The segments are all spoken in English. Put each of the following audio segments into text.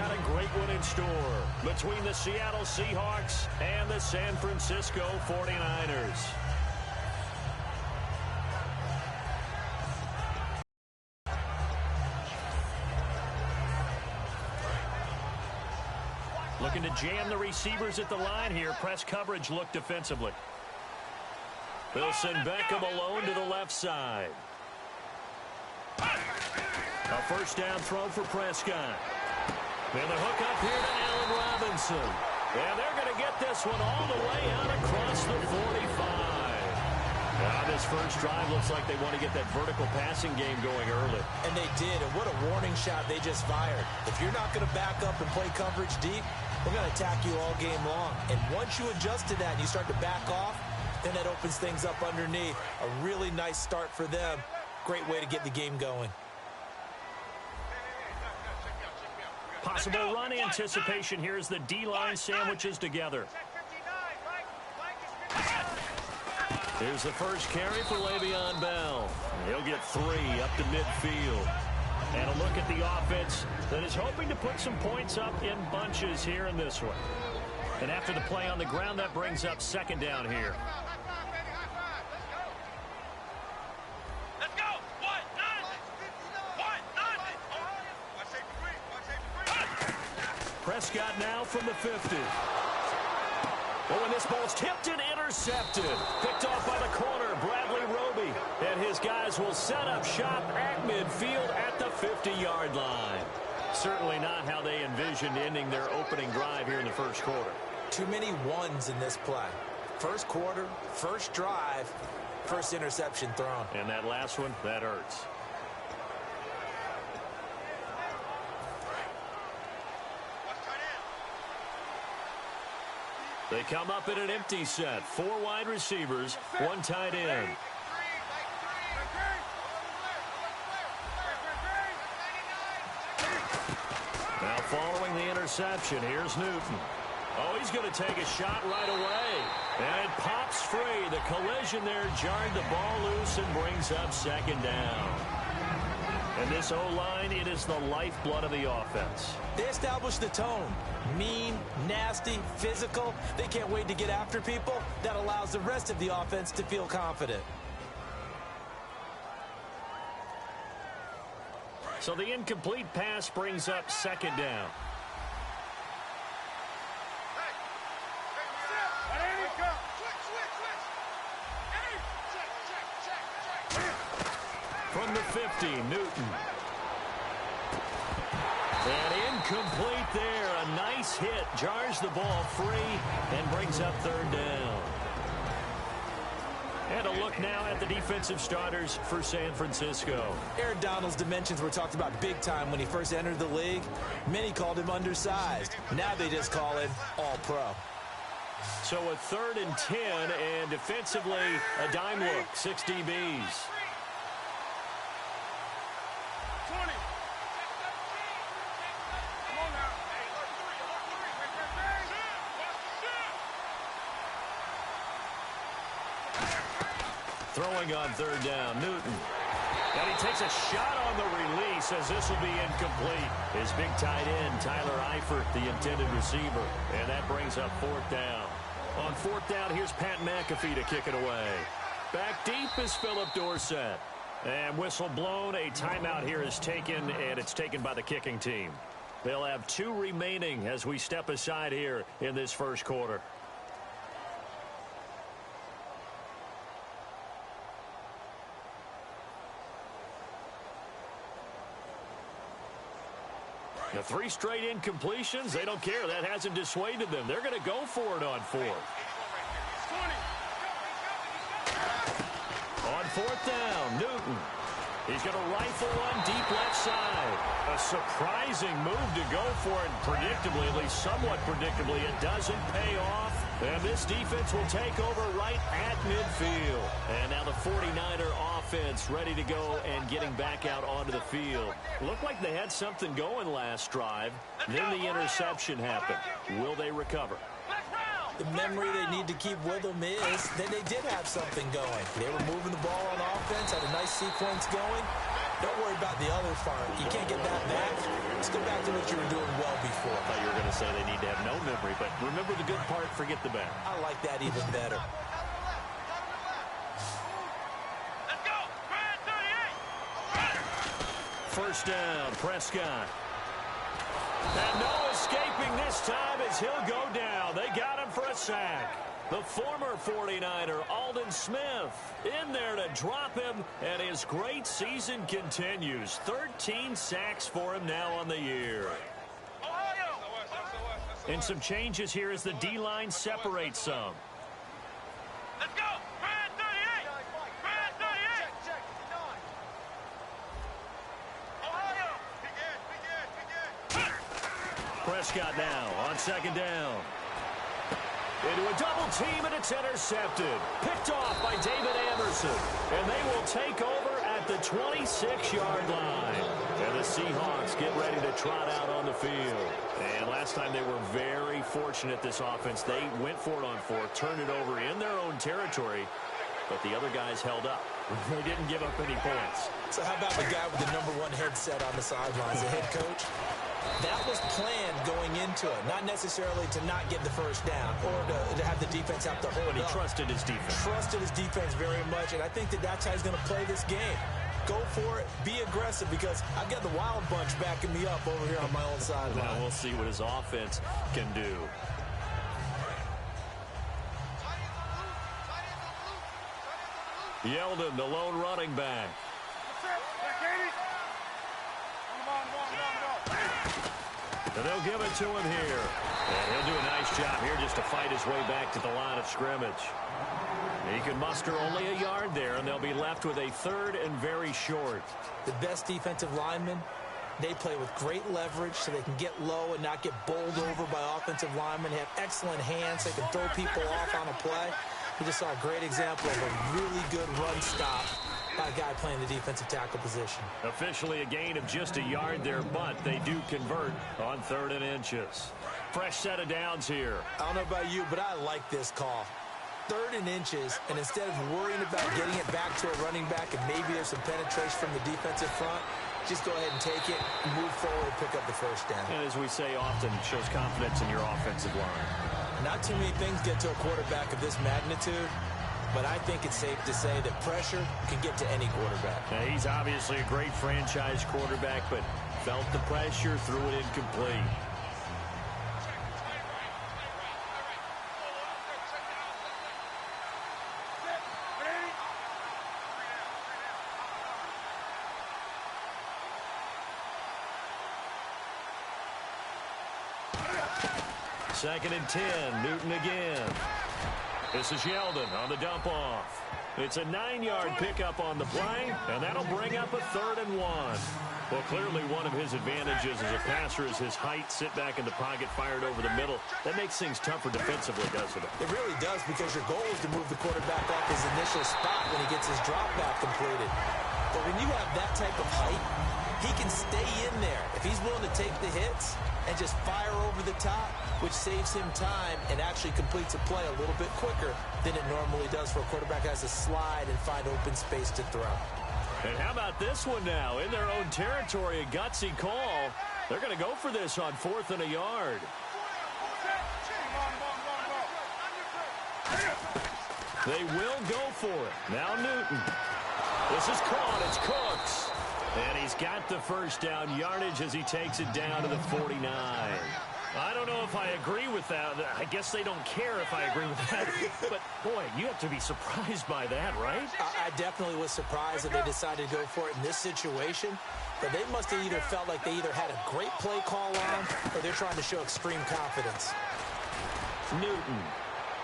got a great one in store between the Seattle Seahawks and the San Francisco 49ers. Looking to jam the receivers at the line here. Press coverage look defensively. They'll send Beckham alone to the left side. A first down throw for Prescott. And the hook up here to Allen Robinson. And they're going to get this one all the way out across the 45. Now this first drive looks like they want to get that vertical passing game going early. And they did, and what a warning shot they just fired. If you're not going to back up and play coverage deep, we're going to attack you all game long. And once you adjust to that and you start to back off, then that opens things up underneath. A really nice start for them. Great way to get the game going. Possible run anticipation here as the D-line sandwiches together. Here's the first carry for Le'Veon Bell. He'll get 3 up to midfield. And a look at the offense that is hoping to put some points up in bunches here in this one. And after the play on the ground, that brings up second down here. Let's go. Prescott now from the 50. Oh, and this ball's tipped and intercepted. Picked off by the corner, Bradley Roby. And his guys will set up shop at midfield at the 50-yard line. Certainly not how they envisioned ending their opening drive here in the first quarter. Too many ones in this play. First quarter, first drive, first interception thrown. And that last one, that hurts. They come up in an empty set. 4 wide receivers, 1 tight end. Now following the interception, here's Newton. Oh, he's going to take a shot right away. And it pops free. The collision there jarred the ball loose and brings up second down. And this O-line, it is the lifeblood of the offense. They established the tone. Mean, nasty, physical. They can't wait to get after people. That allows the rest of the offense to feel confident. So the incomplete pass brings up second down. From the 50, Newton. And incomplete there. A nice hit. Jars the ball free and brings up third down. And a look now at the defensive starters for San Francisco. Aaron Donald's dimensions were talked about big time when he first entered the league. Many called him undersized. Now they just call him all-pro. So a 3rd and 10, and defensively a dime look. 6 DBs. Throwing on third down, Newton. And he takes a shot on the release as this will be incomplete. His big tight end, Tyler Eifert, the intended receiver. And that brings up 4th down. On 4th down, here's Pat McAfee to kick it away. Back deep is Philip Dorsett. And whistle blown, a timeout here is taken, and it's taken by the kicking team. They'll have 2 remaining as we step aside here in this first quarter. The 3 straight incompletions, they don't care. That hasn't dissuaded them. They're going to go for it on 4th. On 4th down, Newton. He's going to rifle one deep left side. A surprising move to go for it predictably, at least somewhat predictably. It doesn't pay off. And this defense will take over right at midfield. And now the 49er offense ready to go and getting back out onto the field. Looked like they had something going last drive. Then the interception happened. Will they recover? The memory they need to keep with them is that they did have something going. They were moving the ball on offense, had a nice sequence going. Don't worry about the other part. You can't get that back. Let's go back to what you were doing well before. I thought you were going to say they need to have no memory, but remember the good part, forget the bad. I like that even better. Let's go. Brad 38. First down, Prescott. And no escaping this time as he'll go down. They got him for a sack. The former 49er, Aldon Smith, in there to drop him, and his great season continues. 13 sacks for him now on the year. And some changes here as the D-line separates some. Let's go. Brad 38. Brad 38. Ohio. Prescott now on second down. Into a double team, and it's intercepted. Picked off by David Anderson. And they will take over at the 26-yard line. And the Seahawks get ready to trot out on the field. And last time they were very fortunate, this offense. They went for it on fourth, turned it over in their own territory, but the other guys held up. They didn't give up any points. So how about the guy with the #1 headset on the sidelines, the head coach? That was planned going into it, not necessarily to not get the first down or to have the defense have to hold But he up. trusted his defense. Trusted his defense very much, and I think that that's how he's going to play this game. Go for it, be aggressive, because I've got the wild bunch backing me up over here on my own sideline. Now we'll see what his offense can do. Yeldon, the lone running back. And they'll give it to him here. And he'll do a nice job here just to fight his way back to the line of scrimmage. He can muster only a yard there, and they'll be left with a third and very short. The best defensive linemen, they play with great leverage so they can get low and not get bowled over by offensive linemen. They have excellent hands. They can throw people off on a play. We just saw a great example of a really good run stop by a guy playing the defensive tackle position. Officially a gain of just a yard there, but they do convert on 3rd and inches. Fresh set of downs here. I don't know about you, but I like this call. 3rd and inches, and instead of worrying about getting it back to a running back and maybe there's some penetration from the defensive front, just go ahead and take it, move forward, and pick up the first down. And as we say often, it shows confidence in your offensive line. Not too many things get to a quarterback of this magnitude, but I think it's safe to say that pressure can get to any quarterback. Now, he's obviously a great franchise quarterback, but felt the pressure, threw it incomplete. Second and 10, Newton again. This is Yeldon on the dump off. It's a 9-yard pickup on the play, and that'll bring up a 3rd and 1. Well, clearly one of his advantages as a passer is his height, sit back in the pocket, fired over the middle. That makes things tougher defensively, doesn't it? It really does, because your goal is to move the quarterback off his initial spot when he gets his drop back completed. But when you have that type of height, he can stay in there. If he's willing to take the hits and just fire over the top, which saves him time and actually completes a play a little bit quicker than it normally does for a quarterback who has to slide and find open space to throw. And how about this one now? In their own territory, a gutsy call. They're going to go for this on 4th and a yard. They will go for it. Now Newton. This is caught. It's Cooks. And he's got the first down yardage as he takes it down to the 49. I don't know if I agree with that. I guess they don't care if I agree with that. But, boy, you have to be surprised by that, right? I definitely was surprised that they decided to go for it in this situation. But they must have either felt like they either had a great play call on or they're trying to show extreme confidence. Newton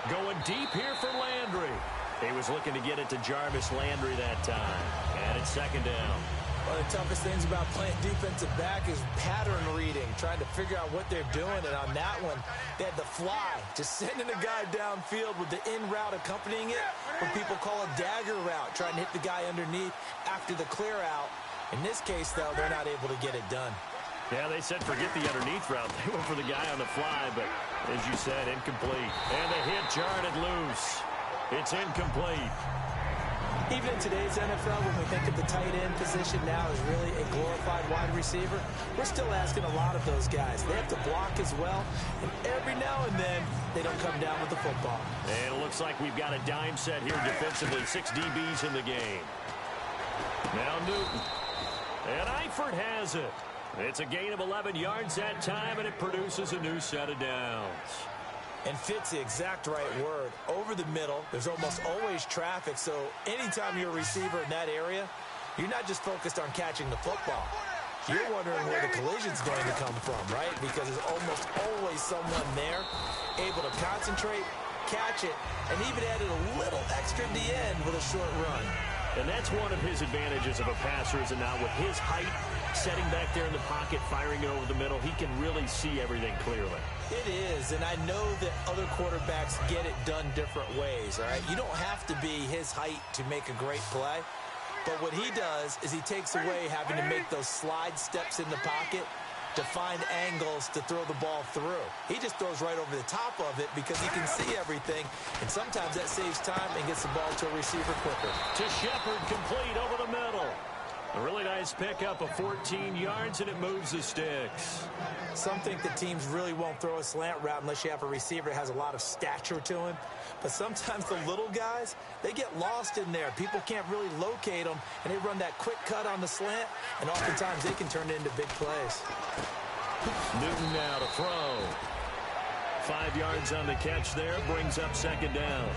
going deep here for Landry. He was looking to get it to Jarvis Landry that time. And it's 2nd down. One of the toughest things about playing defensive back is pattern reading, trying to figure out what they're doing. And on that one, they had the fly, just sending a guy downfield with the in route accompanying it, what people call a dagger route, trying to hit the guy underneath after the clear out. In this case, though, they're not able to get it done. Yeah, they said forget the underneath route. They went for the guy on the fly, but as you said, incomplete. And the hit jarred it loose. It's incomplete. Even in today's NFL, when we think of the tight end position now as really a glorified wide receiver, we're still asking a lot of those guys. They have to block as well, and every now and then, they don't come down with the football. And it looks like we've got a dime set here defensively. 6 DBs in the game. Now Newton. And Eifert has it. It's a gain of 11 yards that time, and it produces a new set of downs. And fit's the exact right word. Over the middle, there's almost always traffic, so anytime you're a receiver in that area, you're not just focused on catching the football. You're wondering where the collision's going to come from, right? Because there's almost always someone there able to concentrate, catch it, and even added a little extra at the end with a short run. And that's one of his advantages of a passer, is it not? With his height, setting back there in the pocket, firing it over the middle, he can really see everything clearly. It is, and I know that other quarterbacks get it done different ways, all right? You don't have to be his height to make a great play, but what he does is he takes away having to make those slide steps in the pocket to find angles to throw the ball through. He just throws right over the top of it because he can see everything, and sometimes that saves time and gets the ball to a receiver quicker. To Shepard, complete over the middle. A really nice pickup of 14 yards, and it moves the sticks. Some think that teams really won't throw a slant route unless you have a receiver that has a lot of stature to him. But sometimes the little guys, they get lost in there. People can't really locate them, and they run that quick cut on the slant, and oftentimes they can turn it into big plays. Newton now to throw. 5 yards on the catch there, brings up second down.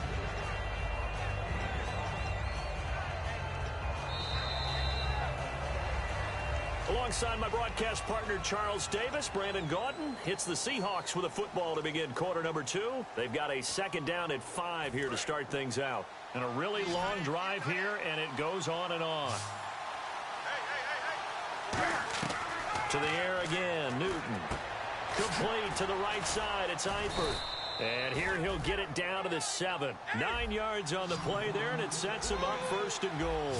Alongside my broadcast partner, Charles Davis, Brandon Gaudin hits the Seahawks with a football to begin quarter number 2. They've got a second down at 5 here to start things out. And a really long drive here, and it goes on and on. To the air again, Newton. Complete to the right side, it's Eifert. And here he'll get it down to the 7. 9 yards on the play there, and it sets him up first and goal.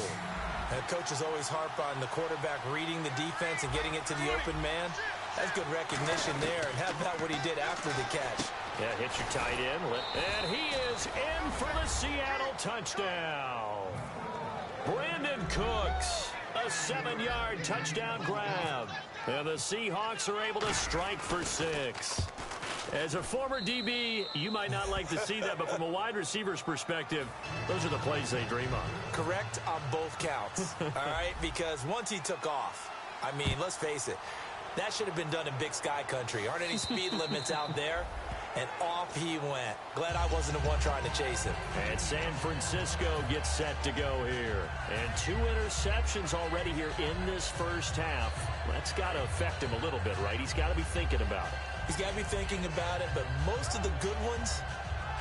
And coaches always harp on the quarterback reading the defense and getting it to the open man. That's good recognition there. And how about what he did after the catch? Yeah, hits your tight end. And he is in for the Seattle touchdown. Brandon Cooks, a 7-yard touchdown grab. And the Seahawks are able to strike for 6. As a former DB, you might not like to see that, but from a wide receiver's perspective, those are the plays they dream of. Correct on both counts, all right? Because once he took off, I mean, let's face it, that should have been done in Big Sky country. Aren't any speed limits out there? And off he went. Glad I wasn't the one trying to chase him. And San Francisco gets set to go here. And 2 interceptions already here in this first half. That's got to affect him a little bit, right? He's got to be thinking about it. He's got to be thinking about it, but most of the good ones,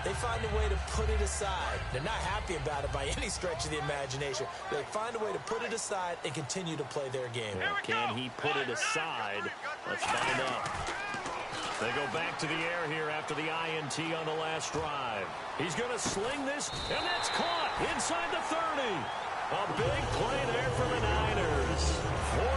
they find a way to put it aside. They're not happy about it by any stretch of the imagination. They find a way to put it aside and continue to play their game. Well, can he put it aside? Let's find out. They go back to the air here after the INT on the last drive. He's going to sling this, and that's caught inside the 30. A big play there for the Niners.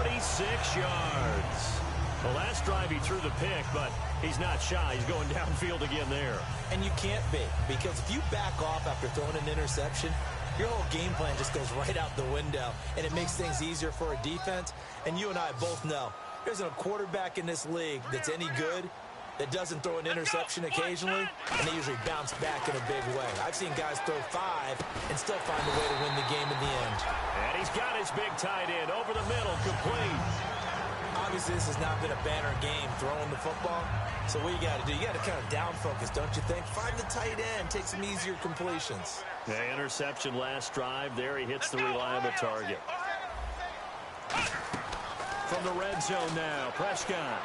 46 yards. The last drive he threw the pick, but he's not shy. He's going downfield again there. And you can't be, because if you back off after throwing an interception, your whole game plan just goes right out the window, and it makes things easier for a defense. And you and I both know there isn't a quarterback in this league that's any good that doesn't throw an interception occasionally, and they usually bounce back in a big way. I've seen guys throw 5 and still find a way to win the game in the end. And he's got his big tight end over the middle, complete. Obviously, this has not been a banner game throwing the football. So what you got to do, you got to kind of down focus, don't you think? Find the tight end, take some easier completions. Yeah, interception last drive. There he hits the reliable target. From the red zone now, Prescott.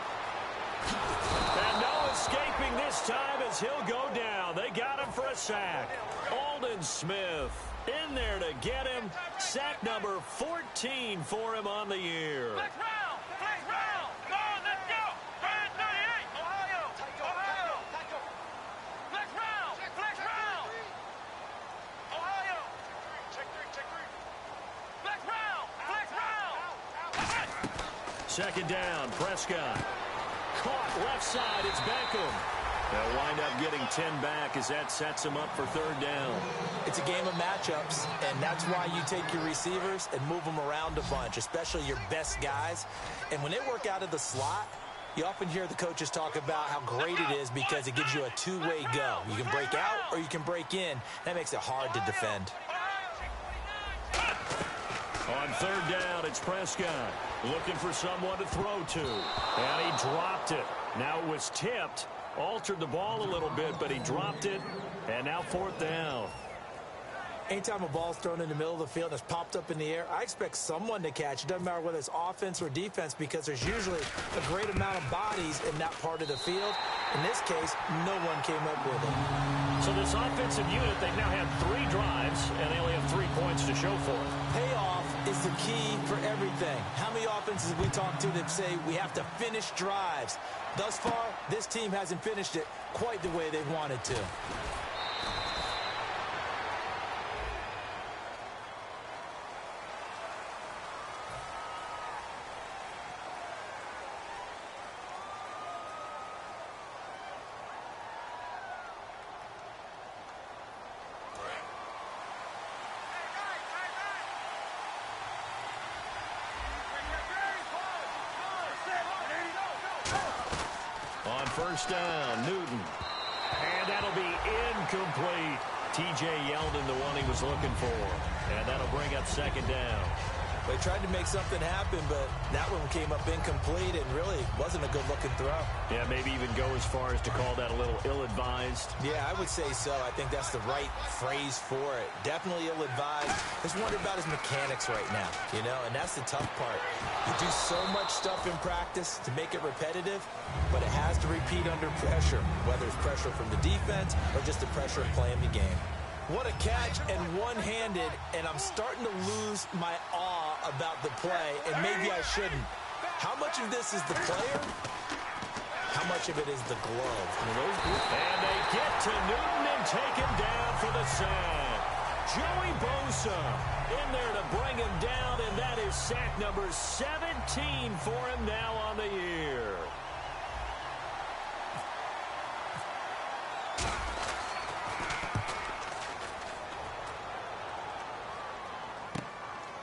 And no escaping this time as he'll go down. They got him for a sack. Aldon Smith in there to get him. Sack number 14 for him on the year. Flex round! Flex round! Go on, let's go! Brand 38! Ohio! Ohio! Flex round! Flex round! Ohio! Check three! Flex round! Flex round! Second down, Prescott. Caught left side, it's Beckham. They'll wind up getting 10 back as that sets them up for third down. It's a game of matchups, and that's why you take your receivers and move them around a bunch, especially your best guys. And when they work out of the slot, you often hear the coaches talk about how great it is because it gives you a two-way go. You can break out or you can break in. That makes it hard to defend. On third down, it's Prescott looking for someone to throw to. And he dropped it. Now it was tipped. Altered the ball a little bit, but he dropped it. And now fourth down. Anytime a ball's thrown in the middle of the field and it's popped up in the air, I expect someone to catch. It doesn't matter whether it's offense or defense because there's usually a great amount of bodies in that part of the field. In this case, no one came up with it. So this offensive unit, they've now had 3 drives, and they only have 3 points to show for it. Payoff is the key for everything. How many offenses have we talked to that say we have to finish drives? Thus far, this team hasn't finished it quite the way they wanted to. On first down, Newton. And that'll be incomplete. T.J. Yeldon, the one he was looking for. And that'll bring up second down. They tried to make something happen, but that one came up incomplete and really wasn't a good-looking throw. Yeah, maybe even go as far as to call that a little ill-advised. Yeah, I would say so. I think that's the right phrase for it. Definitely ill-advised. Just wonder about his mechanics right now, you know, and that's the tough part. You do so much stuff in practice to make it repetitive, but it has to repeat under pressure, whether it's pressure from the defense or just the pressure of playing the game. What a catch and one-handed, and I'm starting to lose my awe about the play, and maybe I shouldn't. How much of this is the player? How much of it is the glove? And they get to Newton and take him down for the sack. Joey Bosa in there to bring him down, and that is sack number 17 for him now on the year.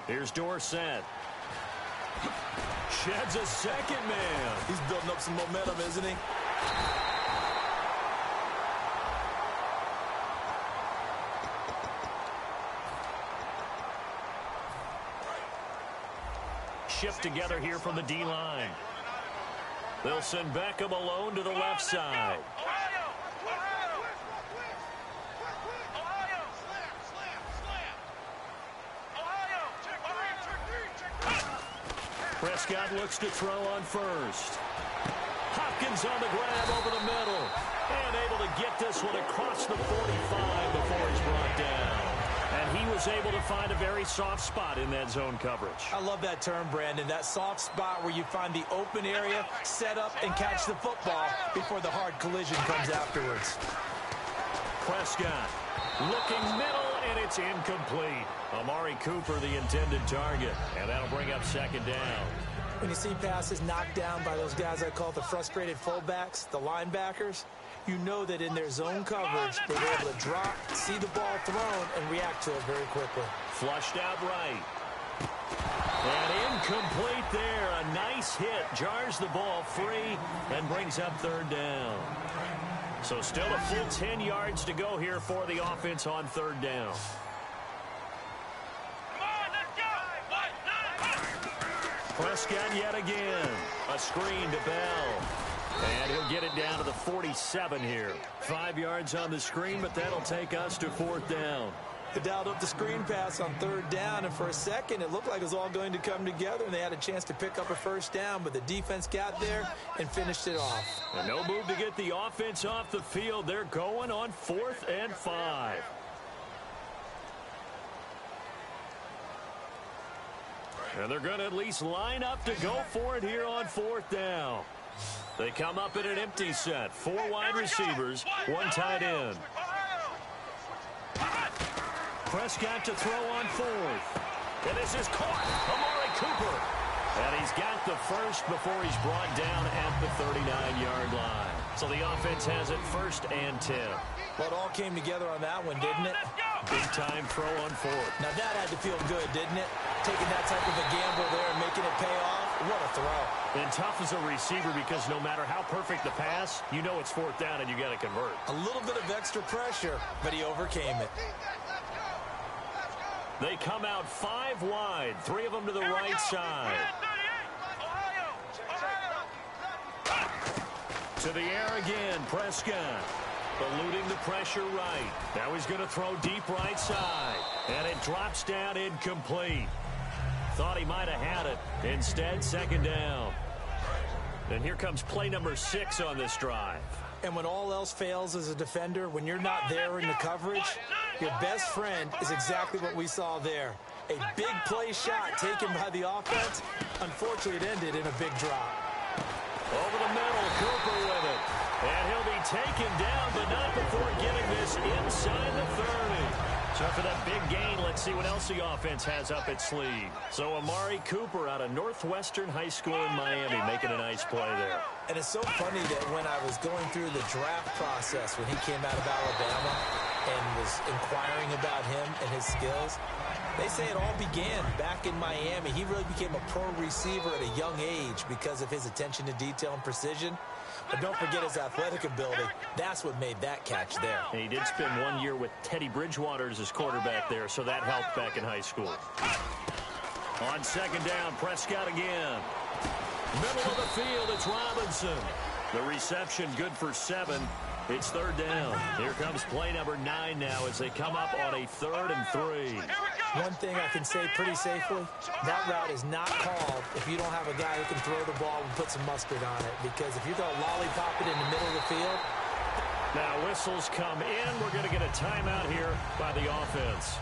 Here's Dorsett. Sheds a second man. He's building up some momentum, isn't he? Shift together here from the D-line. They'll send Beckham alone to the left side. Prescott looks to throw on first. Hopkins on the grab over the middle. And able to get this one across the 45 before he's brought down. And he was able to find a very soft spot in that zone coverage. I love that term, Brandon. That soft spot where you find the open area, set up, and catch the football before the hard collision comes afterwards. Prescott looking middle, and it's incomplete. Amari Cooper, the intended target, and that'll bring up second down. When you see passes knocked down by those guys I call the frustrated fullbacks, the linebackers, you know that in their zone coverage, they were able to drop, see the ball thrown, and react to it very quickly. Flushed out right. And incomplete there. A nice hit. Jars the ball free and brings up third down. So still a full 10 yards to go here for the offense on third down. Prescott yet again. A screen to Bell. And he'll get it down to the 47 here. 5 yards on the screen, but that'll take us to fourth down. They dialed up the screen pass on third down, and for a second it looked like it was all going to come together, and they had a chance to pick up a first down, but the defense got there and finished it off. And no move to get the offense off the field. They're going on 4th and 5. And they're going to at least line up to go for it here on 4th down. They come up in an empty set. 4 wide receivers, 1 tight end. Prescott to throw on 4th. And this is caught. Amari Cooper. And he's got the first before he's brought down at the 39-yard line. So the offense has it 1st and 10. Well, it all came together on that one, didn't it? Big time throw on 4th. Now that had to feel good, didn't it? Taking that type of a gamble there and making it pay off. What a throw. And tough as a receiver because no matter how perfect the pass, you know it's 4th down and you got to convert. A little bit of extra pressure, but he overcame it. They come out 5 wide, 3 of them to the right side. To the air again, Prescott. Eluding the pressure right. Now he's going to throw deep right side. And it drops down incomplete. Thought he might have had it. Instead, 2nd down. And here comes play number 6 on this drive. And when all else fails as a defender, when you're not there in the coverage, your best friend is exactly what we saw there. A big play shot taken by the offense. Unfortunately, it ended in a big drop. Over the middle, Cooper with it. And he'll be taken down, but not before getting this inside the 30. So for that big gain, let's see what else the offense has up its sleeve. So Amari Cooper out of Northwestern High School in Miami making a nice play there. And it's so funny that when I was going through the draft process when he came out of Alabama and was inquiring about him and his skills, they say it all began back in Miami. He really became a pro receiver at a young age because of his attention to detail and precision. But don't forget his athletic ability. That's what made that catch there. And he did spend 1 year with Teddy Bridgewater as his quarterback there, so that helped back in high school. On 2nd down, Prescott again. Middle of the field, it's Robinson. The reception good for 7. It's 3rd down. Here comes play number 9 now as they come up on a 3rd and 3. One thing I can say pretty safely, that route is not called if you don't have a guy who can throw the ball and put some mustard on it. Because if you're going to lollipop it in the middle of the field. Now whistles come in. We're going to get a timeout here by the offense.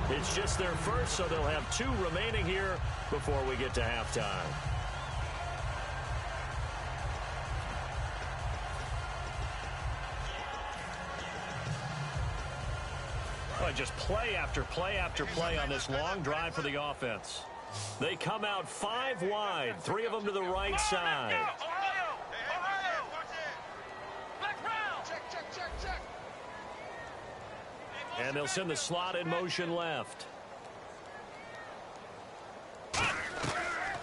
It's just their first, so they'll have 2 remaining here before we get to halftime. Just play after play after play on this long drive for the offense. They come out 5 wide, 3 of them to the right side. And they'll send the slot in motion left.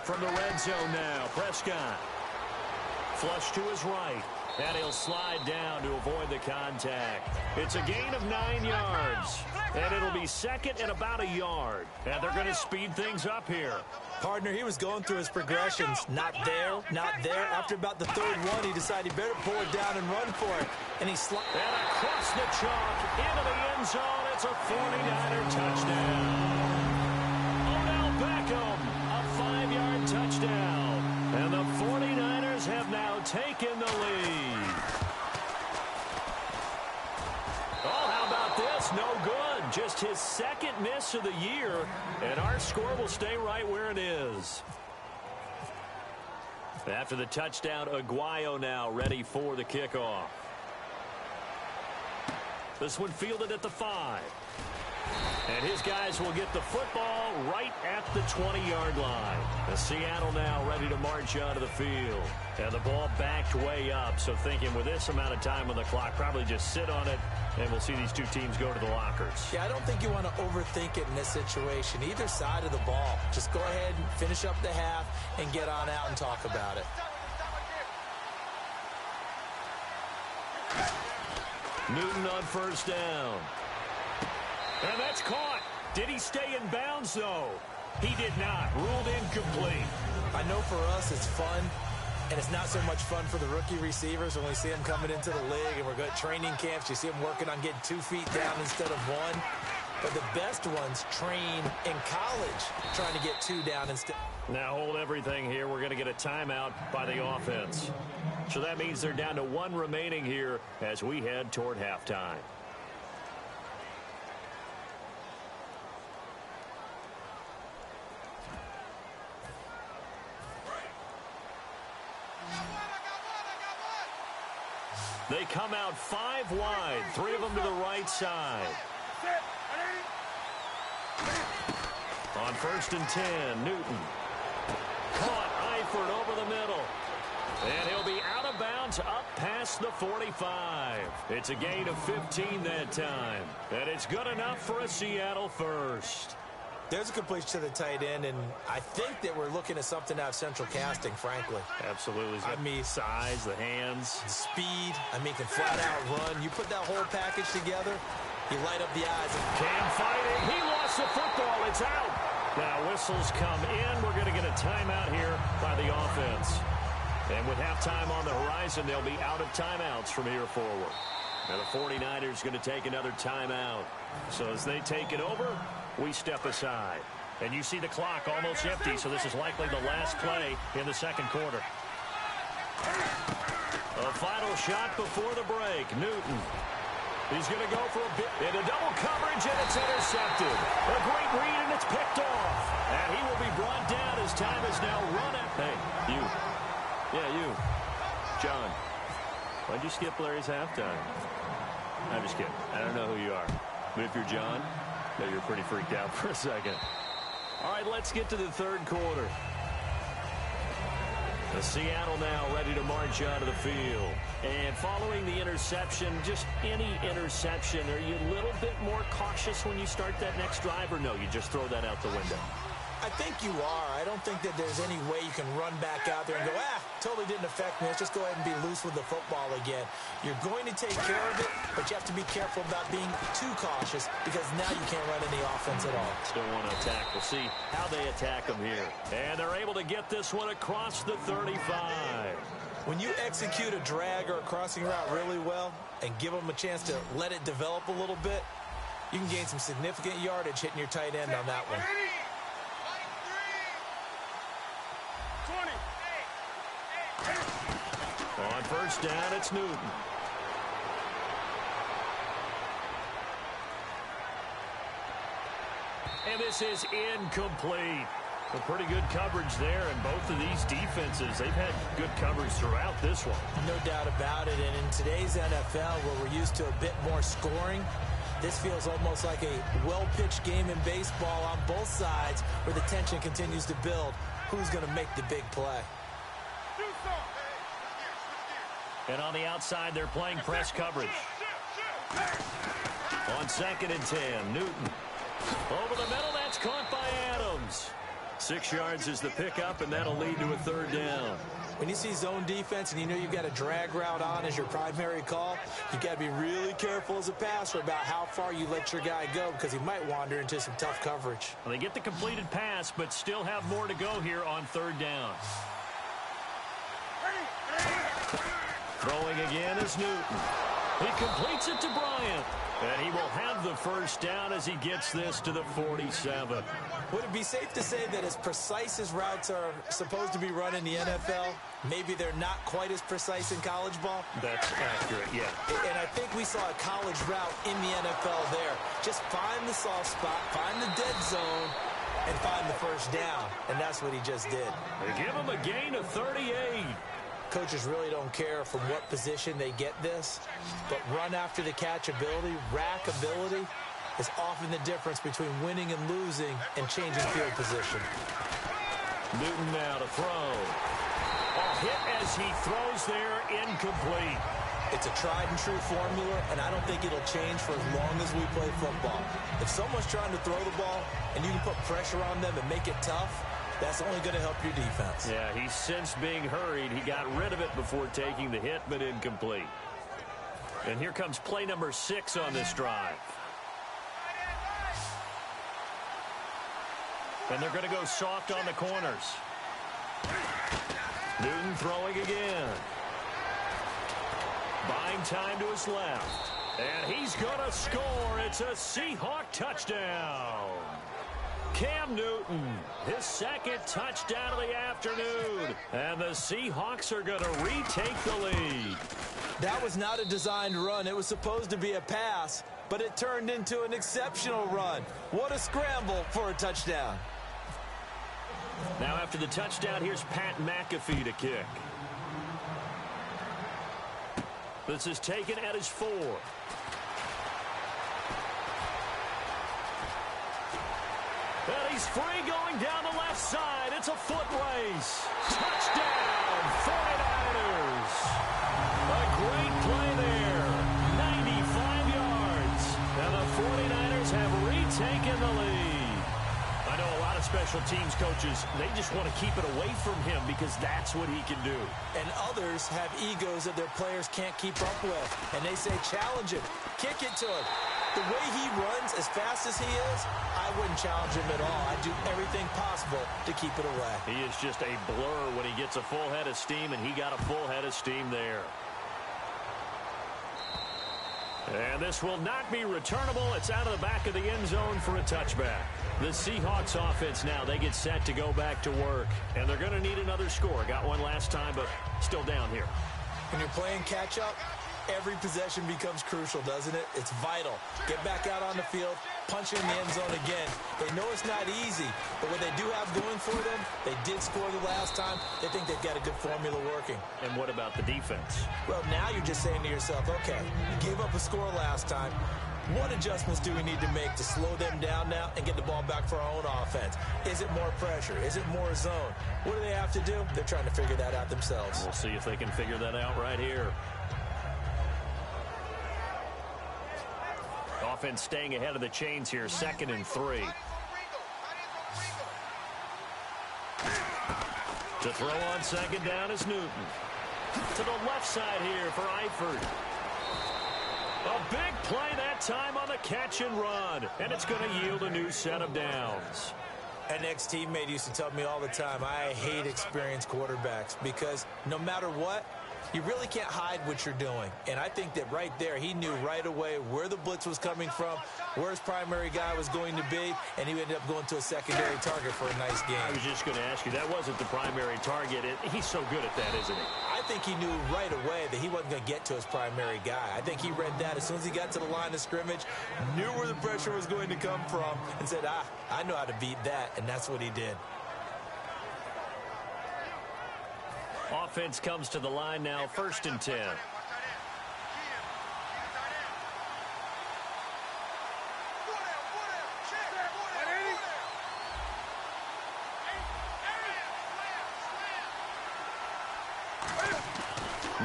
From the red zone now, Prescott. Flush to his right. And he'll slide down to avoid the contact. It's a gain of 9 yards. And it'll be 2nd and about a yard. And they're going to speed things up here. Partner, he was going through his progressions. Not there, not there. After about the 3rd one, he decided he better pull it down and run for it. And he slides. And across the chalk, into the end zone. It's a 49er touchdown. Odell Beckham, a 5-yard touchdown. And the 49ers have now taken the lead. Oh, how about this? No good. Just his 2nd miss of the year. And our score will stay right where it is. After the touchdown, Aguayo now ready for the kickoff. This one fielded at the 5. And his guys will get the football right at the 20-yard line. The Seattle now ready to march onto the field. And the ball backed way up. So thinking with this amount of time on the clock, probably just sit on it, and we'll see these 2 teams go to the lockers. Yeah, I don't think you want to overthink it in this situation. Either side of the ball. Just go ahead and finish up the half and get on out and talk about it. Newton on 1st down. And that's caught. Did he stay in bounds, though? He did not. Ruled incomplete. I know for us it's fun, and it's not so much fun for the rookie receivers when we see them coming into the league and we're going to training camps. You see them working on getting 2 feet down instead of 1. But the best ones train in college trying to get 2 down instead. Now hold everything here. We're going to get a timeout by the offense. So that means they're down to 1 remaining here as we head toward halftime. They come out 5 wide, 3 of them to the right side. On 1st and 10, Newton. Caught Eifert over the middle. And he'll be out of bounds yards up past the 45. It's a gain of 15 that time. And it's good enough for a Seattle first. There's a completion to the tight end, and I think that we're looking at something out of central casting, frankly. Absolutely. I mean, size, the hands. Speed. I mean, can flat out run. You put that whole package together, you light up the eyes. Cam fighting. He lost the football. It's out. Now whistles come in. We're going to get a timeout here by the offense. And with halftime on the horizon, they'll be out of timeouts from here forward. Now the 49ers going to take another timeout. So as they take it over, we step aside. And you see the clock almost empty, so this is likely the last play in the second quarter. A final shot before the break. Newton. He's going to go for a bit into double coverage, and it's intercepted. A great read, and it's picked off. And he will be brought down as time is now run out. Hey, you. Yeah, you. John. Why'd you skip Larry's halftime? I'm just kidding. I don't know who you are. But if you're John, no, you're pretty freaked out for a second. All right, let's get to the third quarter. The Seattle now ready to march out of the field. And following the interception, just any interception, are you a little bit more cautious when you start that next drive, or no, you just throw that out the window? I think you are. I don't think that there's any way you can run back out there and go, totally didn't affect me. Let's just go ahead and be loose with the football again. You're going to take care of it, but you have to be careful about being too cautious because now you can't run any offense at all. Still want to attack. We'll see how they attack them here. And they're able to get this one across the 35. When you execute a drag or a crossing route really well and give them a chance to let it develop a little bit, you can gain some significant yardage hitting your tight end on that one. On first down, it's Newton. And this is incomplete. A pretty good coverage there, and both of these defenses, they've had good coverage throughout this one. No doubt about it, and in today's NFL, where we're used to a bit more scoring, this feels almost like a well-pitched game in baseball on both sides where the tension continues to build. Who's going to make the big play? And on the outside, they're playing press coverage. On 2nd and 10, Newton. Over the middle, that's caught by Adams. 6 yards is the pickup, and that'll lead to a third down. When you see zone defense and you know you've got a drag route on as your primary call, you've got to be really careful as a passer about how far you let your guy go because he might wander into some tough coverage. Well, they get the completed pass, but still have more to go here on third down. Throwing again is Newton. He completes it to Bryant. And he will have the first down as he gets this to the 47. Would it be safe to say that as precise as routes are supposed to be run in the NFL, maybe they're not quite as precise in college ball? That's accurate, yeah. And I think we saw a college route in the NFL there. Just find the soft spot, find the dead zone, and find the first down. And that's what he just did. They give him a gain of 38. Coaches really don't care from what position they get this, but run after the catch ability, rack ability, is often the difference between winning and losing and changing field position. Newton now to throw. A hit as he throws there, incomplete. It's a tried and true formula, and I don't think it'll change for as long as we play football. If someone's trying to throw the ball and you can put pressure on them and make it tough, that's only going to help your defense. Yeah, he's since being hurried. He got rid of it before taking the hit, but incomplete. And here comes play number 6 on this drive. And they're going to go soft on the corners. Newton throwing again. Buying time to his left. And he's going to score. It's a Seahawk touchdown. Cam Newton, his second touchdown of the afternoon. And the Seahawks are going to retake the lead. That was not a designed run. It was supposed to be a pass, but it turned into an exceptional run. What a scramble for a touchdown. Now after the touchdown, here's Pat McAfee to kick. This is taken at his 4. And he's free going down the left side. It's a foot race. Touchdown, 49ers. taking the lead. I know a lot of special teams coaches, they just want to keep it away from him because that's what he can do. And others have egos that their players can't keep up with. And they say, challenge him, kick it to him. The way he runs as fast as he is, I wouldn't challenge him at all. I'd do everything possible to keep it away. He is just a blur when he gets a full head of steam, and he got a full head of steam there. And this will not be returnable. It's out of the back of the end zone for a touchback. The Seahawks offense now, they get set to go back to work. And they're going to need another score. Got one last time, but still down here. When you're playing catch-up, every possession becomes crucial, doesn't it? It's vital. Get back out on the field, punch in the end zone again. They know it's not easy, but what they do have going for them, they did score the last time. They think they've got a good formula working. And what about the defense? Well, now you're just saying to yourself, okay, you gave up a score last time. What adjustments do we need to make to slow them down now and get the ball back for our own offense? Is it more pressure? Is it more zone? What do they have to do? They're trying to figure that out themselves. We'll see if they can figure that out right here. Offense staying ahead of the chains here, 2nd and 3. To throw on 2nd down is Newton. To the left side here for Eifert. A big play that time on the catch and run. And it's going to yield a new set of downs. An ex-teammate used to tell me all the time, I hate experienced quarterbacks because no matter what, you really can't hide what you're doing. And I think that right there, he knew right away where the blitz was coming from, where his primary guy was going to be, and he ended up going to a secondary target for a nice game. I was just going to ask you, that wasn't the primary target. He's so good at that, isn't he? I think he knew right away that he wasn't going to get to his primary guy. I think he read that as soon as he got to the line of scrimmage, knew where the pressure was going to come from, and said, I know how to beat that, and that's what he did. Offense comes to the line now, 1st and 10.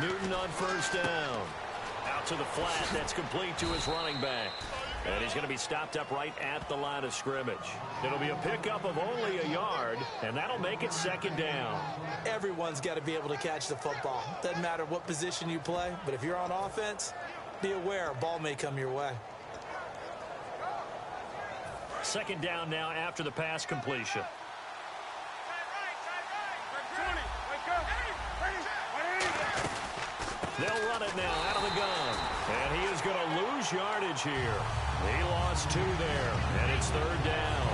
Newton on 1st down. Out to the flat. That's complete to his running back. And he's going to be stopped up right at the line of scrimmage. It'll be a pickup of only a yard, and that'll make it 2nd down. Everyone's got to be able to catch the football. Doesn't matter what position you play, but if you're on offense, be aware a ball may come your way. 2nd down now after the pass completion. They'll run it now out of the gun. And he is going to lose yardage here. He lost 2 there, and it's 3rd down.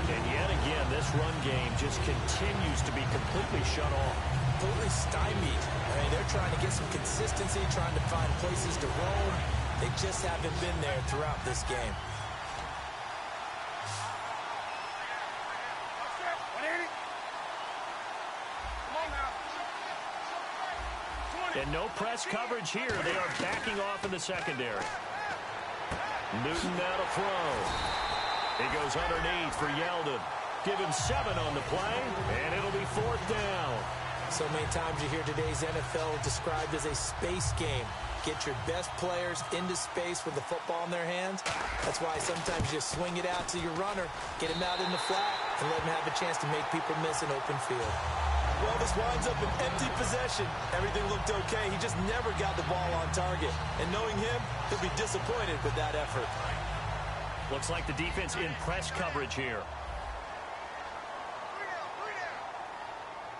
And yet again, this run game just continues to be completely shut off. Completely stymied. I mean, they're trying to get some consistency, trying to find places to roam. They just haven't been there throughout this game. And no press coverage here. They are backing off in the secondary. Newton now to throw. He goes underneath for Yeldon. Give him 7 on the play, and it'll be 4th down. So many times you hear today's NFL described as a space game. Get your best players into space with the football in their hands. That's why sometimes you swing it out to your runner, get him out in the flat, and let him have a chance to make people miss an open field. Well, this winds up an empty possession. Everything looked okay. He just never got the ball on target. And knowing him, he'll be disappointed with that effort. Looks like the defense in press coverage here.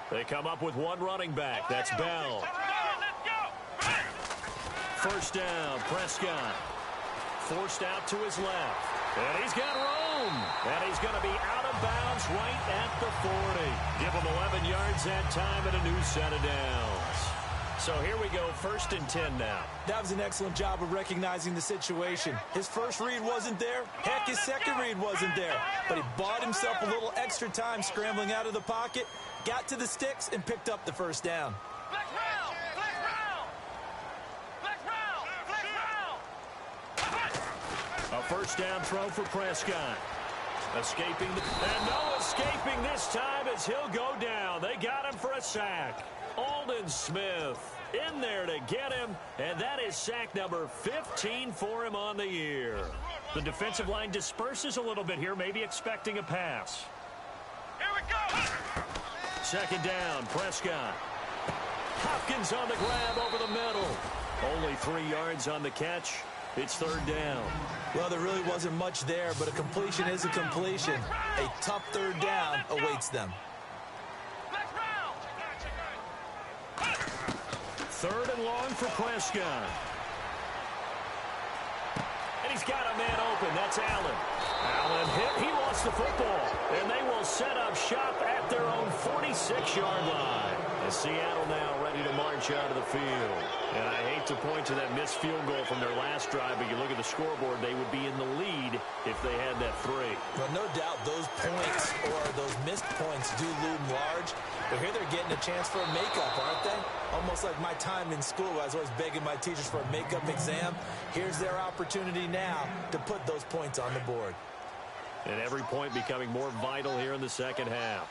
They come up with one running back. That's Bell. 1st down, Prescott. Forced out to his left. And he's got room. And he's going to be out of bounds right at the 40. Give him 11 yards that time and a new set of downs. So here we go, 1st and 10 now. That was an excellent job of recognizing the situation. His first read wasn't there. Heck, his second read wasn't there. But he bought himself a little extra time scrambling out of the pocket, got to the sticks, and picked up the 1st down. A 1st down throw for Prescott. Escaping, and no escaping this time as he'll go down. They got him for a sack. Aldon Smith in there to get him, and that is sack number 15 for him on the year. The defensive line disperses a little bit here, maybe expecting a pass. Here we go. Second down, Prescott. Hopkins on the grab over the middle. Only 3 yards on the catch. It's third down. Well, there really wasn't much there, but a completion is a completion. A tough third down awaits them. Next round. Third and long for Prescott. And he's got a man open. That's Allen. Allen hit. He lost the football. And they will set up shop at their own 46-yard line. And Seattle now ready to march out of the field. And I hate to point to that missed field goal from their last drive, but you look at the scoreboard, they would be in the lead if they had that 3. Well, no doubt those points or those missed points do loom large. But here they're getting a chance for a makeup, aren't they? Almost like my time in school. I was always begging my teachers for a makeup exam. Here's their opportunity now to put those points on the board. And every point becoming more vital here in the second half.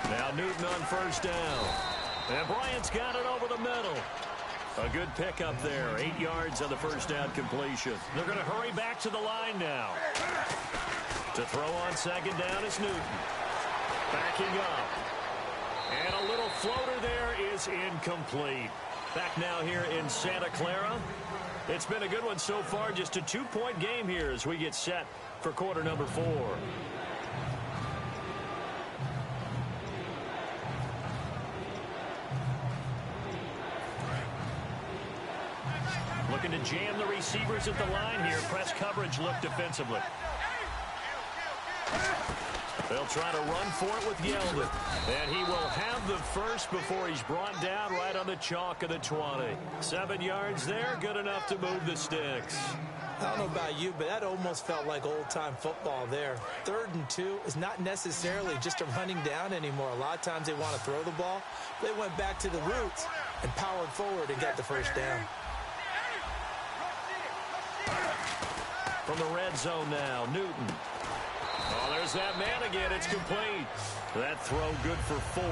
Now Newton on first down. And Bryant's got it over the middle. A good pickup there. 8 yards on the first down completion. They're going to hurry back to the line now. To throw on second down is Newton. Backing up. And a little floater there is incomplete. Back now here in Santa Clara. It's been a good one so far. Just a 2-point game here as we get set for quarter number 4. Looking to jam the receivers at the line here. Press coverage look defensively. They'll try to run for it with Yeldon. And he will have the first before he's brought down right on the chalk of the 20. 7 yards there, good enough to move the sticks. I don't know about you, but that almost felt like old-time football there. 3rd and 2 is not necessarily just a running down anymore. A lot of times they want to throw the ball. They went back to the roots and powered forward and got the first down. From the red zone now, Newton. Oh, there's that man again. It's complete. That throw good for 4.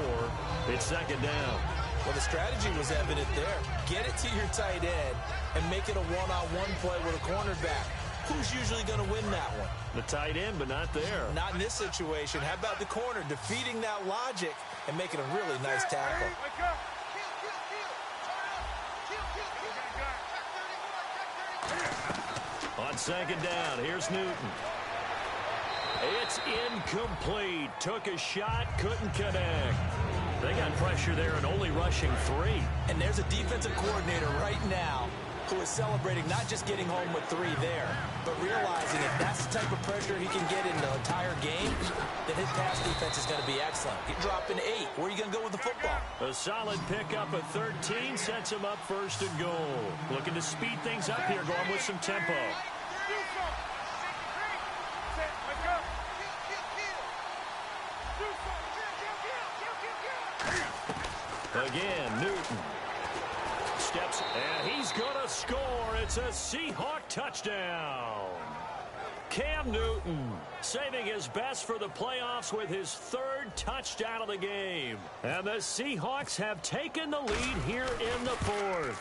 It's second down. Well, the strategy was evident there. Get it to your tight end and make it a one-on-one play with a cornerback. Who's usually going to win that one? The tight end, but not there. Not in this situation. How about the corner defeating that logic and making a really nice tackle? On second down, here's Newton. It's incomplete. Took a shot, couldn't connect. They got pressure there and only rushing 3. And there's a defensive coordinator right now who is celebrating not just getting home with 3 there, but realizing if that's the type of pressure he can get in the entire game, then his pass defense is going to be excellent. He dropped an 8. Where are you going to go with the football? A solid pickup at 13 sets him up first and goal. Looking to speed things up here, going with some tempo. Again, Newton steps, and he's going to score. It's a Seahawk touchdown. Cam Newton saving his best for the playoffs with his 3rd touchdown of the game. And the Seahawks have taken the lead here in the 4th.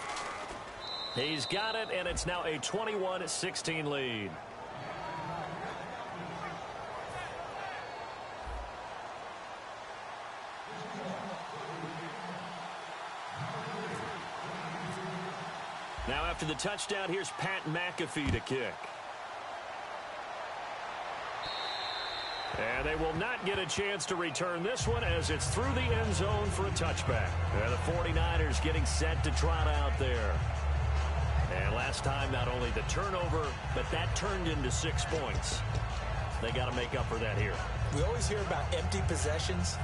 He's got it, and it's now a 21-16 lead. Now after the touchdown, here's Pat McAfee to kick. And they will not get a chance to return this one as it's through the end zone for a touchback. And the 49ers getting set to trot out there. And last time, not only the turnover, but that turned into 6 points. They got to make up for that here. We always hear about empty possessions,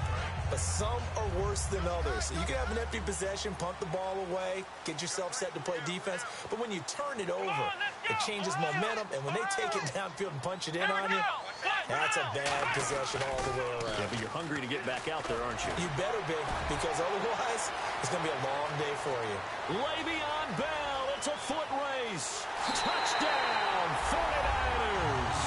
but some are worse than others. You can have an empty possession, punt the ball away, get yourself set to play defense, but when you turn it over, it changes momentum, and when they take it downfield and punch it in on you, that's a bad possession all the way around. Yeah, but you're hungry to get back out there, aren't you? You better be, because otherwise, it's going to be a long day for you. Le'Veon Bell, it's a foot race. Touchdown, 49ers.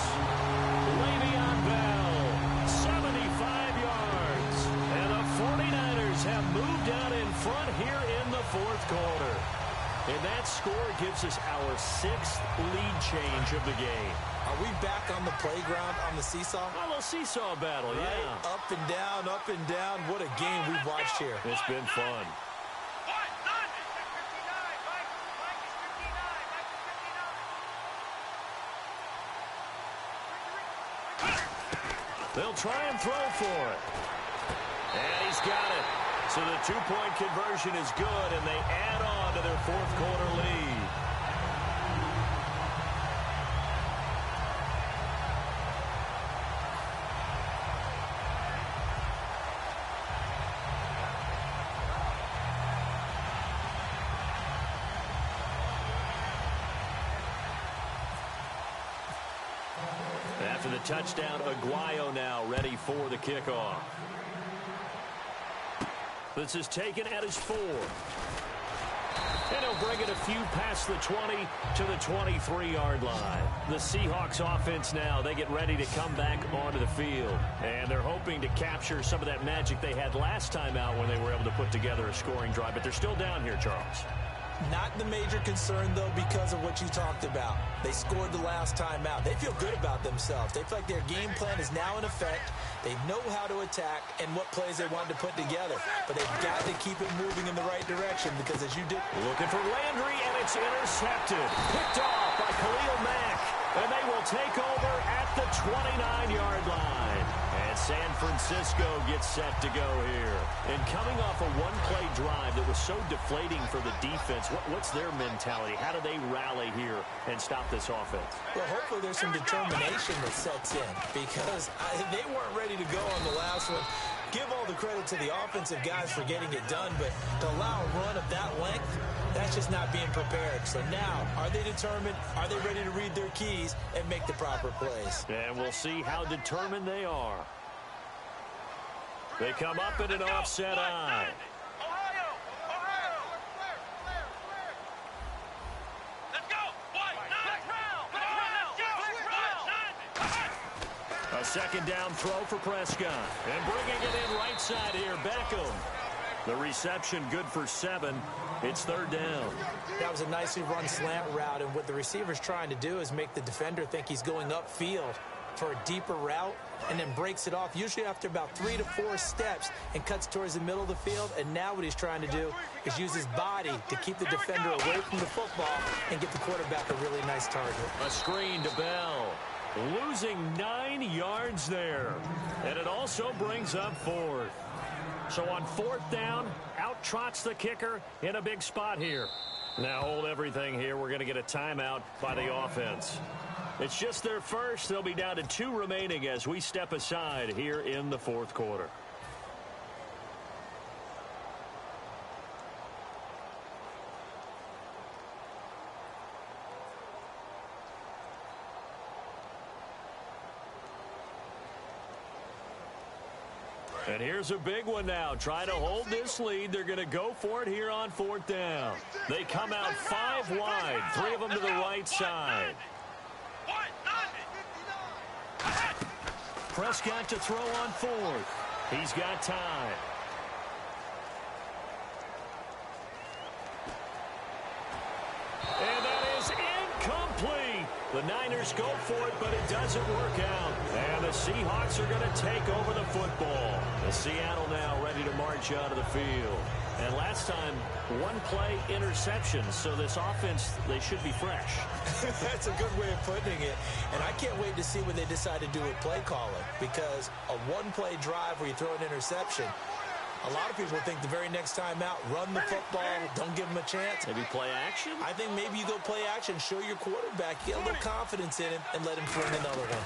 Le'Veon Bell, 75 yards. And the 49ers have moved out in front here in the 4th quarter. And that score gives us our 6th lead change of the game. Are we back on the playground on the seesaw? A little seesaw battle, right? yeah. Up and down, up and down. What a game we've watched here. It's been fun. They'll try and throw for it. And he's got it. So the two-point conversion is good, and they add on to their fourth-quarter lead. After the touchdown, Aguayo now ready for the kickoff. This is taken at his 4. And he'll bring it a few past the 20 to the 23-yard line. The Seahawks offense now, they get ready to come back onto the field. And they're hoping to capture some of that magic they had last time out when they were able to put together a scoring drive. But they're still down here, Charles. Not the major concern, though, because of what you talked about. They scored the last time out. They feel good about themselves. They feel like their game plan is now in effect. They know how to attack and what plays they want to put together. But they've got to keep it moving in the right direction because, as you did... Looking for Landry, and it's intercepted. Picked off by Khalil Mack. And they will take over at the 29-yard line. And San Francisco gets set to go here. And coming off a one-play drive that was so deflating for the defense, what's their mentality? How do they rally here and stop this offense? Well, hopefully there's some determination that sets in because they weren't ready to go on the last one. Give all the credit to the offensive guys for getting it done, but to allow a run of that length, that's just not being prepared. So now, are they determined? Are they ready to read their keys and make the proper plays? And we'll see how determined they are. They come up in an offset eye. A second down throw for Prescott. And bringing it in right side here, Beckham. The reception good for 7. It's third down. That was a nicely run slant route, and what the receiver's trying to do is make the defender think he's going upfield for a deeper route and then breaks it off, usually after about 3 to 4 steps, and cuts towards the middle of the field. And now what he's trying to do is use his body to keep the defender away from the football and get the quarterback a really nice target. A screen to Bell. Losing 9 yards there. And it also brings up 4th. So on 4th down, out trots the kicker in a big spot here. Now hold everything here. We're going to get a timeout by the offense. It's just their first. They'll be down to 2 remaining as we step aside here in the 4th quarter. And here's a big one now. Trying to hold this lead. They're going to go for it here on 4th down. They come out 5 wide. 3 of them to the right side. Prescott to throw on 4th. He's got time. And that is incomplete. The Niners go for it, but it doesn't work out. And the Seahawks are going to take over the football. The Seattle now ready to march out of the field. And last time, 1 play interception. So this offense, they should be fresh. That's a good way of putting it. And I can't wait to see what they decide to do with play calling. Because a 1-play drive where you throw an interception, a lot of people think the very next time out, run the football, don't give them a chance. Maybe play action? I think maybe you go play action, show your quarterback, get a little confidence in him, and let him throw another one.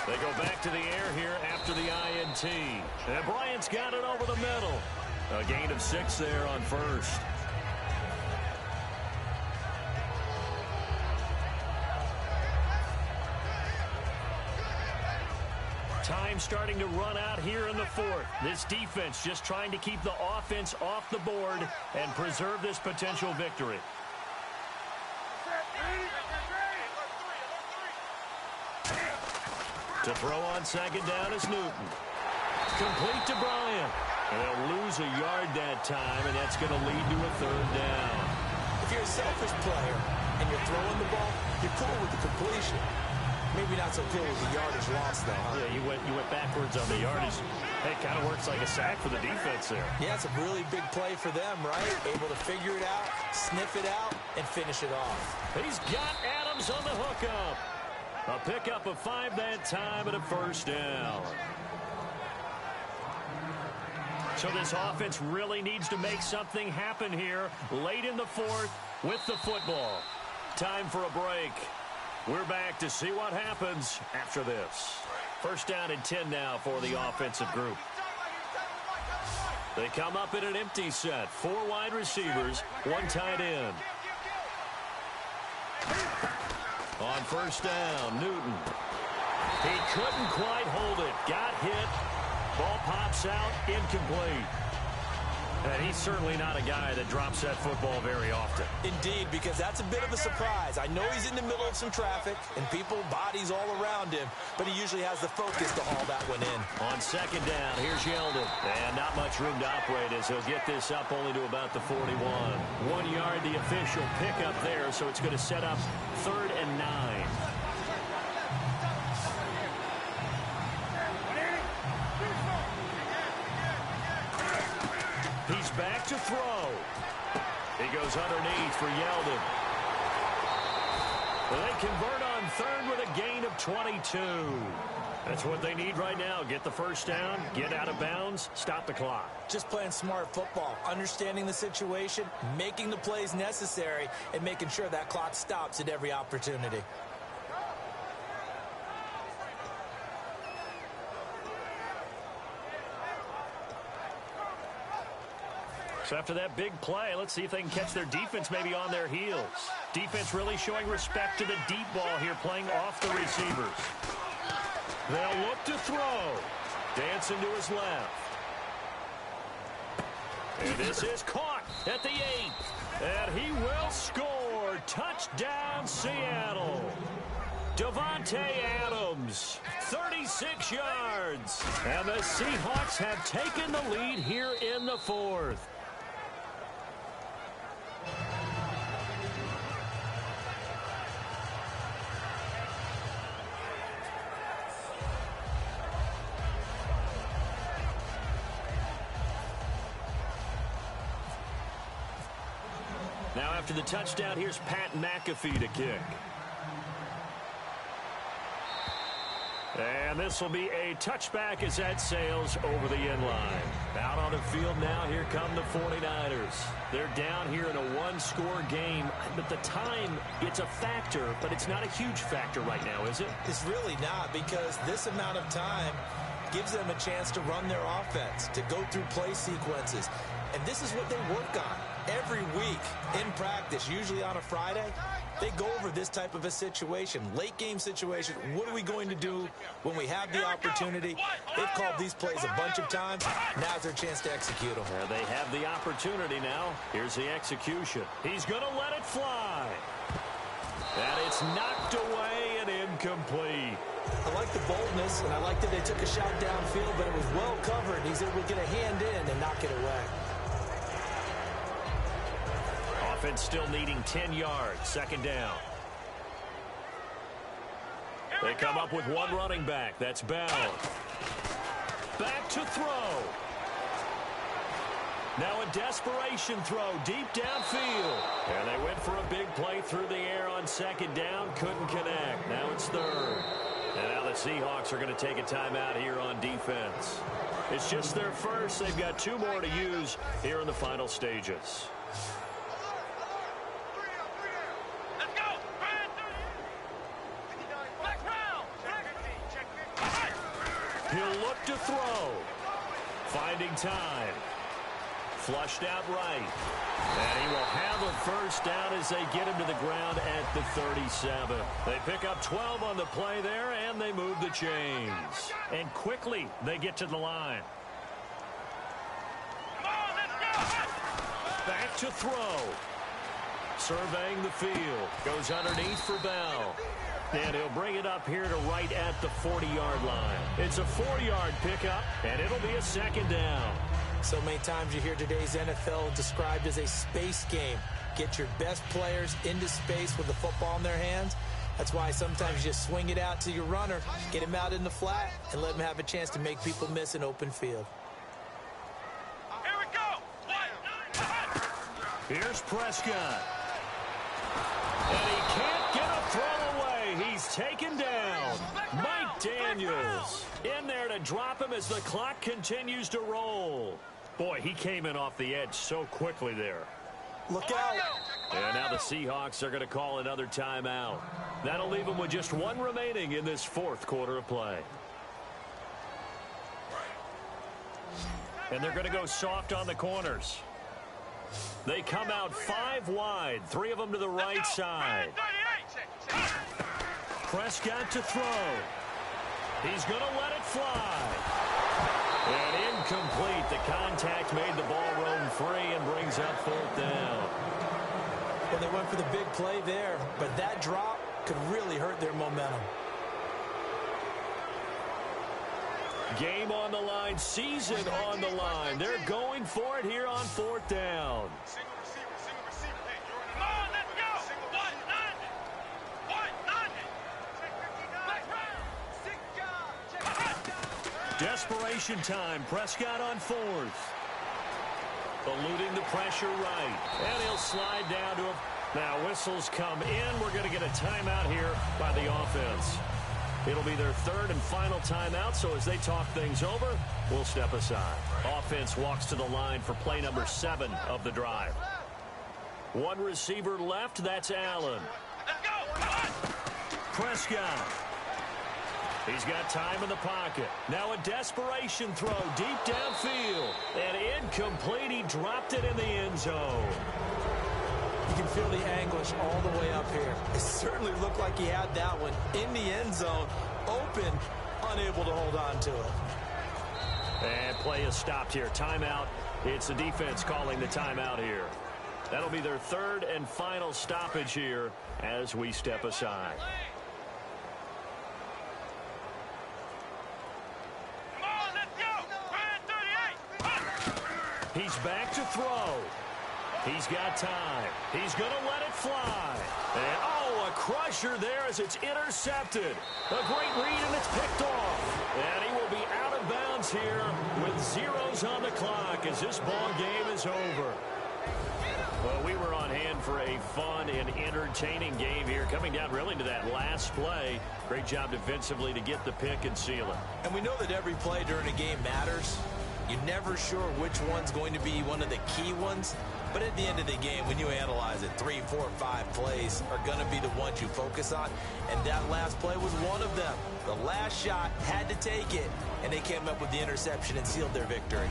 They go back to the air here after the INT. And Bryant's got it over the middle. A gain of 6 there on 1st. Time starting to run out here in the 4th. This defense just trying to keep the offense off the board and preserve this potential victory. To throw on 2nd down is Newton. Complete to Bryant. And they'll lose a yard that time, and that's going to lead to a 3rd down. selfish player and you're throwing the ball, you're cool with the completion. Maybe not so cool with the yardage loss, though, huh? Yeah, you went backwards on the yardage. Hey, it kind of works like a sack for the defense there. Yeah, it's a really big play for them, right? Able to figure it out, sniff it out, and finish it off. He's got Adams on the hookup. A pickup of 5 that time and a first down. So this offense really needs to make something happen here late in the fourth with the football. Time for a break. We're back to see what happens after this. First down and 10 now for the offensive group. They come up in an empty set. 4 wide receivers, 1 tight end. On first down, Newton. He couldn't quite hold it. Got hit. Ball pops out, incomplete. And he's certainly not a guy that drops that football very often. Indeed, because that's a bit of a surprise. I know he's in the middle of some traffic and people, bodies all around him, but he usually has the focus to haul that one in. On second down, here's Yeldon. And not much room to operate as he'll get this up only to about the 41. 1 yard, the official pickup there, so it's going to set up 3rd and 9. He's back to throw. He goes underneath for Yeldon. They convert on 3rd with a gain of 22. That's what they need right now. Get the first down, get out of bounds, stop the clock. Just playing smart football, understanding the situation, making the plays necessary, and making sure that clock stops at every opportunity. So after that big play, let's see if they can catch their defense maybe on their heels. Defense really showing respect to the deep ball here, playing off the receivers. They'll look to throw. Dancing to his left. And this is caught at the 8. And he will score. Touchdown, Seattle. Davante Adams, 36 yards. And the Seahawks have taken the lead here in the 4th. Now after the touchdown, here's Pat McAfee to kick. And this will be a touchback as that sails over the end line. Out on the field now, here come the 49ers. They're down here in a 1-score game. But the time, it's a factor, but it's not a huge factor right now, is it? It's really not, because this amount of time gives them a chance to run their offense, to go through play sequences. And this is what they work on every week in practice, usually on a Friday. They go over this type of a situation, late game situation. What are we going to do when we have the opportunity? They've called these plays a bunch of times. Now's their chance to execute them. They have the opportunity now. Here's the execution. He's going to let it fly. And it's knocked away and incomplete. I like the boldness, and I like that they took a shot downfield, but it was well covered. He's able to get a hand in and knock it away. Offense still needing 10 yards. Second down. They come up with 1 running back. That's Bell. Back to throw. Now a desperation throw deep downfield. And they went for a big play through the air on second down. Couldn't connect. Now it's 3rd. And now the Seahawks are going to take a timeout here on defense. It's just their first. They've got 2 more to use here in the final stages. He'll look to throw. Finding time. Flushed out right. And he will have a first down as they get him to the ground at the 37. They pick up 12 on the play there, and they move the chains. And quickly, they get to the line. Back to throw. Surveying the field. Goes underneath for Bell. And he'll bring it up here to right at the 40-yard line. It's a 4-yard pickup, and it'll be a second down. So many times you hear today's NFL described as a space game. get your best players into space with the football in their hands. That's why sometimes you just swing it out to your runner, get him out in the flat, and let him have a chance to make people miss an open field. Here we go. Here's Prescott. And he can't get a throw away. He's taken down. Mike Daniels in there to drop him as the clock continues to roll. Boy, he came in off the edge so quickly there. Look out. And now the Seahawks are going to call another timeout. That'll leave them with just one remaining in this fourth quarter of play. And they're going to go soft on the corners. They come out 5 wide, 3 of them to the right side. Prescott to throw. He's going to let it fly. And incomplete. The contact made the ball roam free and brings up 4th down. Well, they went for the big play there, but that drop could really hurt their momentum. Game on the line, season on the line. They're going for it here on 4th down. Single receiver. Hey, you're in. Come on, let's go. 190. Desperation time. Prescott on 4th. Eluding the pressure right. And he'll slide down to him. Now whistles come in. We're going to get a timeout here by the offense. It'll be their 3rd and final timeout, so as they talk things over, we'll step aside. Offense walks to the line for play number 7 of the drive. One receiver left, that's Allen. Let's go. Come on. Prescott. He's got time in the pocket. Now a desperation throw deep downfield. And incomplete. He dropped it in the end zone. You can feel the anguish all the way up here. It certainly looked like he had that one in the end zone, open, unable to hold on to it. And play is stopped here. Timeout. It's the defense calling the timeout here. That'll be their 3rd and final stoppage here as we step aside. Come on, let's go. 38. He's back to throw. He's got time. He's going to let it fly. And, oh, a crusher there as it's intercepted. A great read, and it's picked off. And he will be out of bounds here with zeros on the clock as this ball game is over. Well, we were on hand for a fun and entertaining game here, coming down really to that last play. Great job defensively to get the pick and seal it. And we know that every play during a game matters. You're never sure which one's going to be one of the key ones. But at the end of the game, when you analyze it, 3, 4, 5 plays are going to be the ones you focus on. And that last play was one of them. The last shot had to take it, and they came up with the interception and sealed their victory.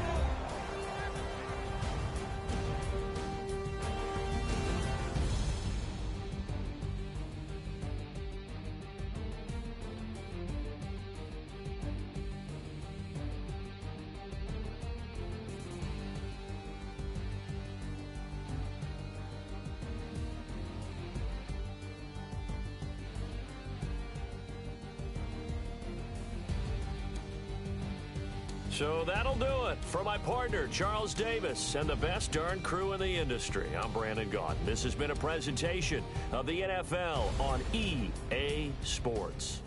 So that'll do it. For my partner, Charles Davis, and the best darn crew in the industry, I'm Brandon Gaudin. This has been a presentation of the NFL on EA Sports.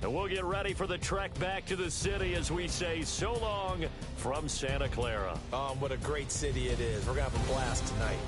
And we'll get ready for the trek back to the city as we say so long from Santa Clara. What a great city it is. We're going to have a blast tonight.